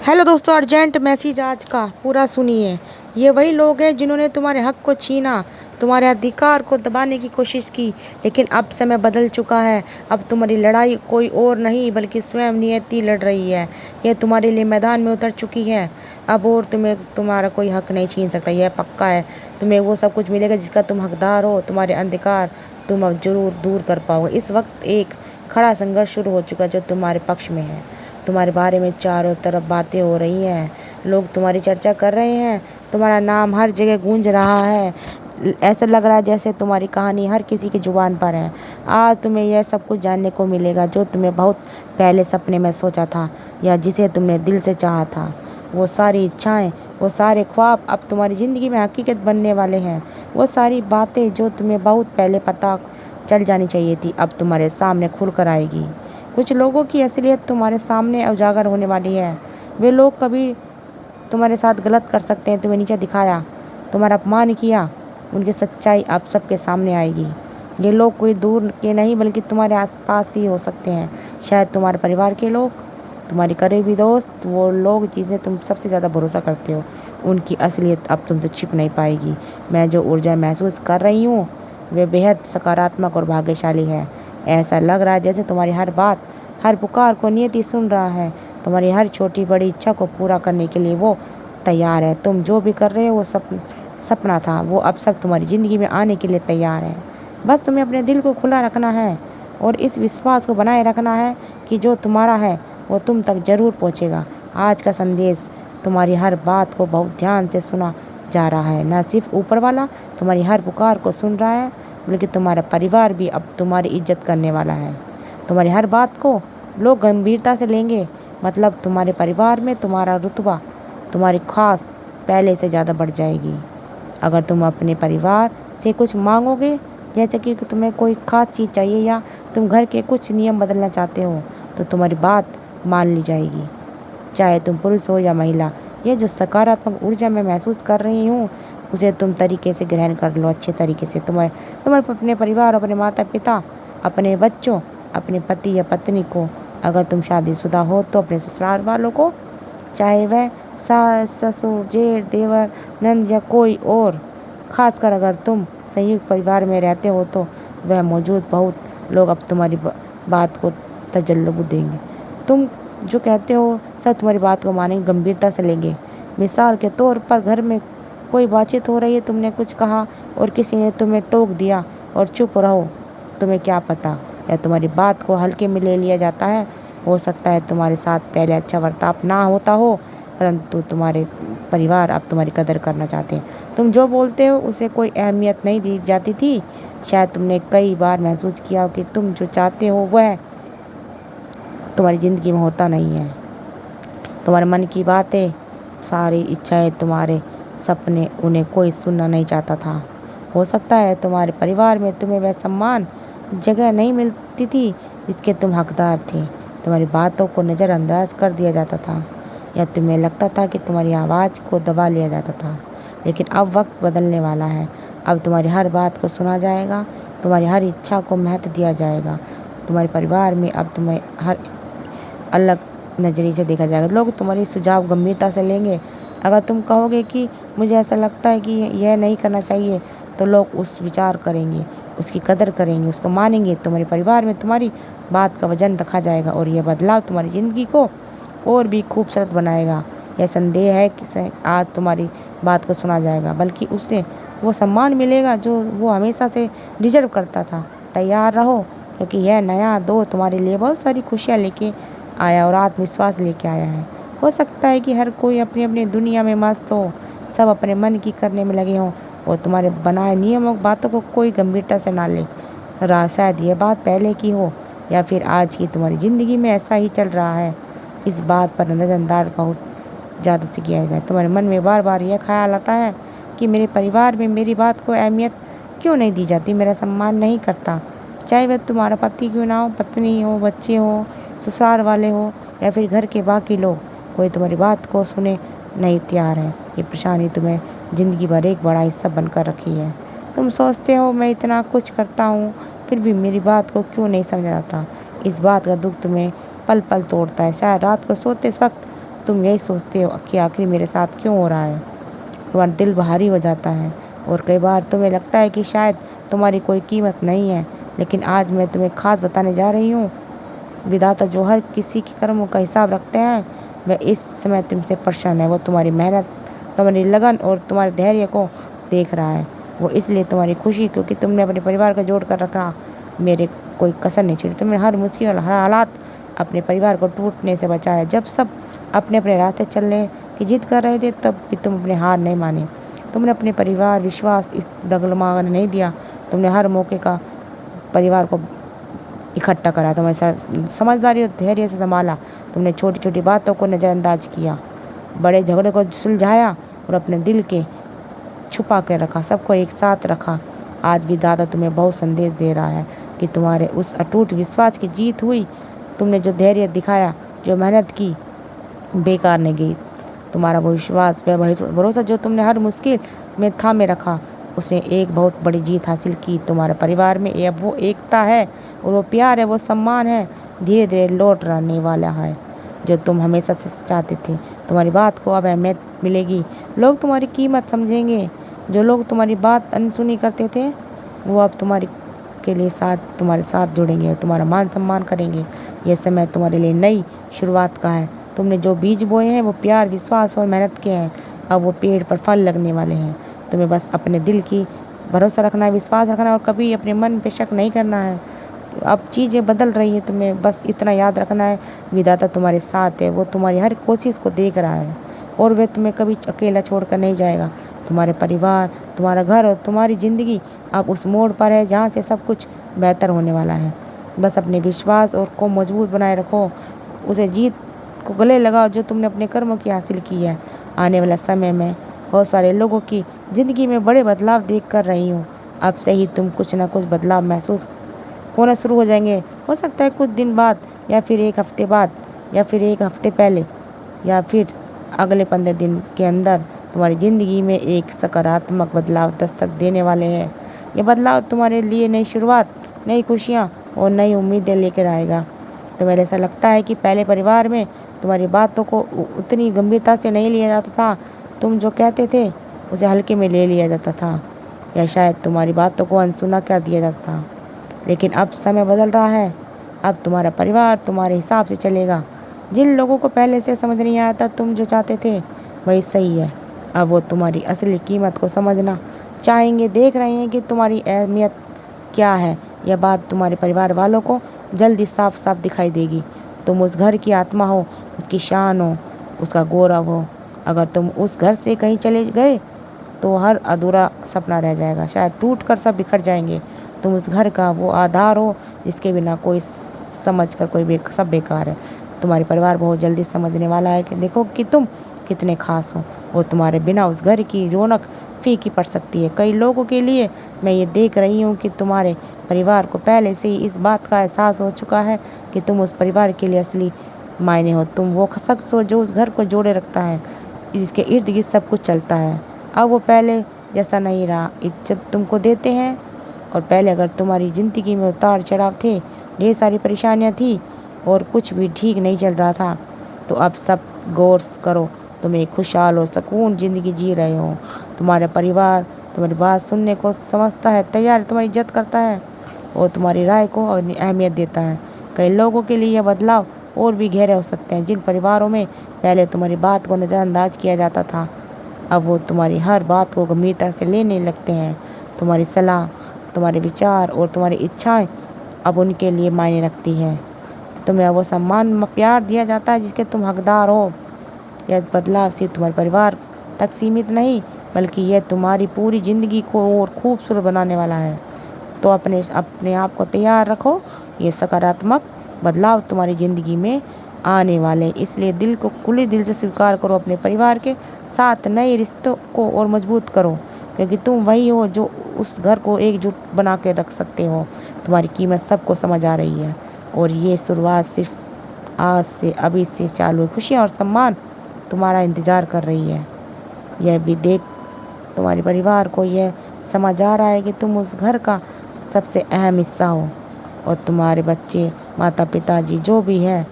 Hello दोस्तों, urgent message आज का पूरा सुनिए। ये वही लोग हैं जिन्होंने तुम्हारे हक को छीना, तुम्हारे अधिकार को दबाने की कोशिश की। लेकिन अब समय बदल चुका है। अब तुम्हारी लड़ाई कोई और नहीं बल्कि स्वयं नियति लड़ रही है। यह तुम्हारे लिए मैदान में उतर चुकी है। अब और तुम्हें तुम्हारा कोई हक नहीं छीन सकता, यह पक्का है। तुम्हें वो सब कुछ मिलेगा जिसका तुम हकदार हो। तुम्हारे अधिकार तुम अब जरूर दूर कर पाओगे। इस वक्त एक खड़ा संघर्ष शुरू हो चुका है जो तुम्हारे पक्ष में है। तुम्हारे बारे में चारों तरफ बातें हो रही हैं, लोग तुम्हारी चर्चा कर रहे हैं, तुम्हारा नाम हर जगह गूंज रहा है। ऐसा लग रहा है जैसे तुम्हारी कहानी हर किसी की जुबान पर है। आज तुम्हें यह सब कुछ जानने को मिलेगा जो तुम्हें बहुत पहले सपने में सोचा था, या जिसे तुमने दिल से चाहा था। वो सारी इच्छाएं, वो सारे ख्वाब अब तुम्हारी ज़िंदगी में हकीकत बनने वाले हैं। वो सारी बातें जो तुम्हें बहुत पहले पता चल जानी चाहिए थी, अब तुम्हारे सामने खुलकर आएगी। कुछ लोगों की असलियत तुम्हारे सामने उजागर होने वाली है। वे लोग कभी तुम्हारे साथ गलत कर सकते हैं, तुम्हें नीचे दिखाया, तुम्हारा अपमान किया। उनकी सच्चाई अब सबके सामने आएगी। ये लोग कोई दूर के नहीं बल्कि तुम्हारे आसपास ही हो सकते हैं। शायद तुम्हारे परिवार के लोग, तुम्हारे करीबी दोस्त, वो लोग जिन्हें तुम सबसे ज़्यादा भरोसा करते हो। उनकी असलियत अब तुमसे छिप नहीं पाएगी। मैं जो ऊर्जा महसूस कर रही हूँ वे बेहद सकारात्मक और भाग्यशाली है। ऐसा लग रहा है जैसे तुम्हारी हर बात, हर पुकार को नियति सुन रहा है। तुम्हारी हर छोटी बड़ी इच्छा को पूरा करने के लिए वो तैयार है। तुम जो भी कर रहे हो वो सपना था, वो अब सब तुम्हारी ज़िंदगी में आने के लिए तैयार है। बस तुम्हें अपने दिल को खुला रखना है और इस विश्वास को बनाए रखना है कि जो तुम्हारा है वो तुम तक ज़रूर पहुँचेगा। आज का संदेश तुम्हारी हर बात को बहुत ध्यान से सुना जा रहा है। न सिर्फ ऊपर वाला तुम्हारी हर पुकार को सुन रहा है बल्कि तुम्हारा परिवार भी अब तुम्हारी इज्जत करने वाला है। तुम्हारी हर बात को लोग गंभीरता से लेंगे। मतलब तुम्हारे परिवार में तुम्हारा रुतबा, तुम्हारी खास पहले से ज़्यादा बढ़ जाएगी। अगर तुम अपने परिवार से कुछ मांगोगे, जैसे कि तुम्हें कोई खास चीज़ चाहिए या तुम घर के कुछ नियम बदलना चाहते हो, तो तुम्हारी बात मान ली जाएगी, चाहे तुम पुरुष हो या महिला। यह जो सकारात्मक ऊर्जा मैं महसूस कर रही हूँ उसे तुम तरीके से ग्रहण कर लो, अच्छे तरीके से। तुम्हारे अपने परिवार, अपने माता पिता, अपने बच्चों, अपने पति या पत्नी को, अगर तुम शादीशुदा हो तो अपने ससुराल वालों को, चाहे वह सास ससुर जेठ देवर नंद या कोई और। खासकर अगर तुम संयुक्त परिवार में रहते हो तो वह मौजूद बहुत लोग अब तुम्हारी बात को तजल्लुब देंगे। तुम जो कहते हो सब तुम्हारी बात को मानेंगे, गंभीरता से लेंगे। मिसाल के तौर पर घर में कोई बातचीत हो रही है, तुमने कुछ कहा और किसी ने तुम्हें टोक दिया और चुप रहो, तुम्हें क्या पता, या तुम्हारी बात को हल्के में ले लिया जाता है। हो सकता है तुम्हारे साथ पहले अच्छा बर्ताव ना होता हो, परंतु तुम्हारे परिवार अब तुम्हारी कदर करना चाहते हैं। तुम जो बोलते हो उसे कोई अहमियत नहीं दी जाती थी। शायद तुमने कई बार महसूस किया हो कि तुम जो चाहते हो वह तुम्हारी ज़िंदगी में होता नहीं है। तुम्हारे मन की बातें, सारी इच्छाएं, तुम्हारे सपने, उन्हें कोई सुनना नहीं चाहता था। हो सकता है तुम्हारे परिवार में तुम्हें वह सम्मान, जगह नहीं मिलती थी जिसके तुम हकदार थे। तुम्हारी बातों को नज़रअंदाज कर दिया जाता था या तुम्हें लगता था कि तुम्हारी आवाज़ को दबा लिया जाता था। लेकिन अब वक्त बदलने वाला है। अब तुम्हारी हर बात को सुना जाएगा, तुम्हारी हर इच्छा को महत्व दिया जाएगा। तुम्हारे परिवार में अब तुम्हें हर अलग नज़रिए से देखा जाएगा। लोग तुम्हारी सुझाव गंभीरता से लेंगे। अगर तुम कहोगे कि मुझे ऐसा लगता है कि यह नहीं करना चाहिए, तो लोग उस विचार करेंगे, उसकी कदर करेंगे, उसको मानेंगे। तुम्हारे परिवार में तुम्हारी बात का वजन रखा जाएगा और यह बदलाव तुम्हारी ज़िंदगी को और भी खूबसूरत बनाएगा। यह संदेह है कि आज तुम्हारी बात को सुना जाएगा, बल्कि उससे वो सम्मान मिलेगा जो वो हमेशा से डिजर्व करता था। तैयार रहो, क्योंकि यह नया दौर तुम्हारे लिए बहुत सारी खुशियाँ लेके आया और आत्मविश्वास लेके आया है। हो सकता है कि हर कोई अपनी अपनी दुनिया में मस्त हो, सब अपने मन की करने में लगे हों और तुम्हारे बनाए नियमों बातों को कोई गंभीरता से ना ले। शायद ये बात पहले की हो या फिर आज की तुम्हारी ज़िंदगी में ऐसा ही चल रहा है। इस बात पर नज़रअंदाज बहुत ज़्यादा से किया गया। तुम्हारे मन में बार बार यह ख्याल आता है कि मेरे परिवार में मेरी बात को अहमियत क्यों नहीं दी जाती, मेरा सम्मान नहीं करता। चाहे वह तुम्हारा पति क्यों ना हो, पत्नी हो, बच्चे हो, ससुराल वाले हो या फिर घर के बाकी लोग, कोई तुम्हारी बात को सुने नहीं तैयार है। ये परेशानी तुम्हें ज़िंदगी भर एक बड़ा हिस्सा बनकर रखी है। तुम सोचते हो मैं इतना कुछ करता हूँ फिर भी मेरी बात को क्यों नहीं समझा जाता। इस बात का दुख तुम्हें पल पल तोड़ता है। शायद रात को सोते वक्त तुम यही सोचते हो कि आखिर मेरे साथ क्यों हो रहा है। तुम्हारा दिल भारी हो जाता है और कई बार तुम्हें लगता है कि शायद तुम्हारी कोई कीमत नहीं है। लेकिन आज मैं तुम्हें खास बताने जा रही हूँ, विधाता जो हर किसी के कर्मों का हिसाब रखते हैं, वह इस समय तुमसे प्रसन्न है। वो तुम्हारी मेहनत, तुम्हारी लगन और तुम्हारे धैर्य को देख रहा है। वो इसलिए तुम्हारी खुशी, क्योंकि तुमने अपने परिवार को जोड़ कर रखा, मेरे कोई कसर नहीं छोड़ी। तुमने हर मुश्किल और हर हालात अपने परिवार को टूटने से बचाया। जब सब अपने अपने रास्ते चलने की जिद कर रहे थे, तब भी तुम अपने हार नहीं माने। तुमने अपने परिवार विश्वास इस डगमगाने नहीं दिया। तुमने हर मौके का परिवार को इकट्ठा करा, तुम्हें समझदारी और धैर्य से संभाला। तुमने छोटी छोटी बातों को नज़रअंदाज किया, बड़े झगड़े को सुलझाया और अपने दिल के छुपा कर रखा, सबको एक साथ रखा। आज भी दादा तुम्हें बहुत संदेश दे रहा है कि तुम्हारे उस अटूट विश्वास की जीत हुई। तुमने जो धैर्य दिखाया, जो मेहनत की, बेकार नहीं गई। तुम्हारा वो विश्वास, वह भरोसा जो तुमने हर मुश्किल में थामे रखा, उसने एक बहुत बड़ी जीत हासिल की। तुम्हारे परिवार में अब वो एकता है और वो प्यार है, वो सम्मान है, धीरे धीरे लौट आने वाला है, जो तुम हमेशा से चाहते थे। तुम्हारी बात को अब अहमियत मिलेगी, लोग तुम्हारी कीमत समझेंगे। जो लोग तुम्हारी बात अनसुनी करते थे, वो अब तुम्हारे साथ जुड़ेंगे और तुम्हारा मान सम्मान करेंगे। यह समय तुम्हारे लिए नई शुरुआत का है। तुमने जो बीज बोए हैं, वो प्यार, विश्वास और मेहनत के हैं। अब वो पेड़ पर फल लगने वाले हैं। तुम्हें बस अपने दिल की भरोसा रखना है, विश्वास रखना है और कभी अपने मन पे शक नहीं करना है। अब चीज़ें बदल रही है, तुम्हें बस इतना याद रखना है, विधाता तुम्हारे साथ है। वो तुम्हारी हर कोशिश को देख रहा है और वह तुम्हें कभी अकेला छोड़कर नहीं जाएगा। तुम्हारे परिवार, तुम्हारा घर और तुम्हारी ज़िंदगी अब उस मोड़ पर है जहाँ से सब कुछ बेहतर होने वाला है। बस अपने विश्वास और को मजबूत बनाए रखो, उसे जीत को गले लगाओ जो तुमने अपने कर्मों की हासिल की है। आने वाला समय में बहुत सारे लोगों की ज़िंदगी में बड़े बदलाव देख कर रही हूँ। अब से ही तुम कुछ ना कुछ बदलाव महसूस होना शुरू हो जाएंगे। हो सकता है कुछ दिन बाद, या फिर एक हफ्ते बाद, या फिर एक हफ्ते पहले, या फिर अगले 15 दिन के अंदर तुम्हारी ज़िंदगी में एक सकारात्मक बदलाव दस्तक देने वाले हैं। ये बदलाव तुम्हारे लिए नई शुरुआत, नई खुशियाँ और नई उम्मीदें लेकर आएगा। तुम्हें ऐसा लगता है कि पहले परिवार में तुम्हारी बातों को उतनी गंभीरता से नहीं लिया जाता था। तुम जो कहते थे उसे हल्के में ले लिया जाता था, या शायद तुम्हारी बातों को अनसुना कर दिया जाता था। लेकिन अब समय बदल रहा है। अब तुम्हारा परिवार तुम्हारे हिसाब से चलेगा। जिन लोगों को पहले से समझ नहीं आया था तुम जो चाहते थे वही सही है, अब वो तुम्हारी असली कीमत को समझना चाहेंगे। देख रहे हैं कि तुम्हारी अहमियत क्या है। यह बात तुम्हारे परिवार वालों को जल्दी साफ साफ दिखाई देगी। तुम उस घर की आत्मा हो, उसकी शान हो, उसका गौरव हो। अगर तुम उस घर से कहीं चले गए तो हर अधूरा सपना रह जाएगा, शायद टूट कर सब बिखर जाएंगे। तुम उस घर का वो आधार हो जिसके बिना कोई समझ कर सब बेकार है। तुम्हारे परिवार बहुत जल्दी समझने वाला है कि देखो कि तुम कितने खास हो। वो तुम्हारे बिना उस घर की रौनक फीकी पड़ सकती है। कई लोगों के लिए मैं ये देख रही हूँ कि तुम्हारे परिवार को पहले से ही इस बात का एहसास हो चुका है कि तुम उस परिवार के लिए असली मायने हो। तुम वो शख्स हो जो उस घर को जोड़े रखता है, जिसके इर्द गिर्द सब कुछ चलता है। अब वो पहले जैसा नहीं रहा। इज्जत तुमको देते हैं, और पहले अगर तुम्हारी ज़िंदगी में उतार चढ़ाव थे, ढेर सारी परेशानियाँ थी और कुछ भी ठीक नहीं चल रहा था, तो अब सब गौर करो, तुम एक खुशहाल और सुकून ज़िंदगी जी रहे हो। तुम्हारा परिवार तुम्हारी बात सुनने को समझता है, तैयार तुम्हारी इज्जत करता है और तुम्हारी राय को अहमियत देता है। कई लोगों के लिए यह बदलाव और भी गहरे हो सकते हैं। जिन परिवारों में पहले तुम्हारी बात को नज़रअंदाज किया जाता था, अब वो तुम्हारी हर बात को गंभीरता से लेने लगते हैं। तुम्हारी सलाह, तुम्हारे विचार और तुम्हारी इच्छाएं अब उनके लिए मायने रखती है। तुम्हें वो सम्मान, प्यार दिया जाता है जिसके तुम हकदार हो। यह बदलाव सिर्फ तुम्हारे परिवार तक सीमित नहीं, बल्कि यह तुम्हारी पूरी ज़िंदगी को और खूबसूरत बनाने वाला है। तो अपने अपने आप को तैयार रखो, ये सकारात्मक बदलाव तुम्हारी ज़िंदगी में आने वाले। इसलिए दिल को खुले दिल से स्वीकार करो। अपने परिवार के साथ नए रिश्तों को और मजबूत करो, क्योंकि तुम वही हो जो उस घर को एकजुट बना के रख सकते हो। तुम्हारी कीमत सबको समझ आ रही है और ये शुरुआत सिर्फ आज से, अभी से चालू है। खुशियाँ और सम्मान तुम्हारा इंतज़ार कर रही है। यह भी देख तुम्हारे परिवार को यह समझ आ रहा है कि तुम उस घर का सबसे अहम हिस्सा हो, और तुम्हारे बच्चे, माता पिता जी जो भी हैं,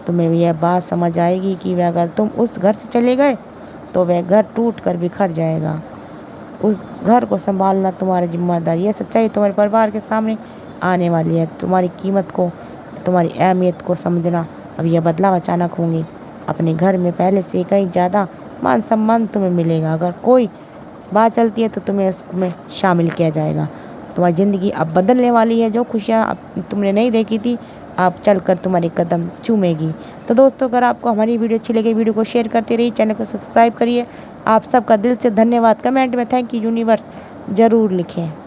तुम्हें यह बात समझ आएगी कि वह अगर तुम उस घर से चले गए तो वह घर टूट कर बिखर जाएगा। उस घर को संभालना तुम्हारी जिम्मेदारी। यह सच्चाई तुम्हारे परिवार के सामने आने वाली है। तुम्हारी कीमत को, तुम्हारी अहमियत को समझना। अब यह बदलाव अचानक होंगे। अपने घर में पहले से कहीं ज़्यादा मान सम्मान तुम्हें मिलेगा। अगर कोई बात चलती है तो तुम्हें उसमें शामिल किया जाएगा। तुम्हारी ज़िंदगी अब बदलने वाली है। जो खुशियाँ अब तुमने नहीं देखी थी, अब चलकर तुम्हारे कदम चूमेगी। तो दोस्तों, अगर आपको हमारी वीडियो अच्छी लगे, वीडियो को शेयर करते रहिए, चैनल को सब्सक्राइब करिए। आप सबका दिल से धन्यवाद। कमेंट में थैंक यू यूनिवर्स ज़रूर लिखें।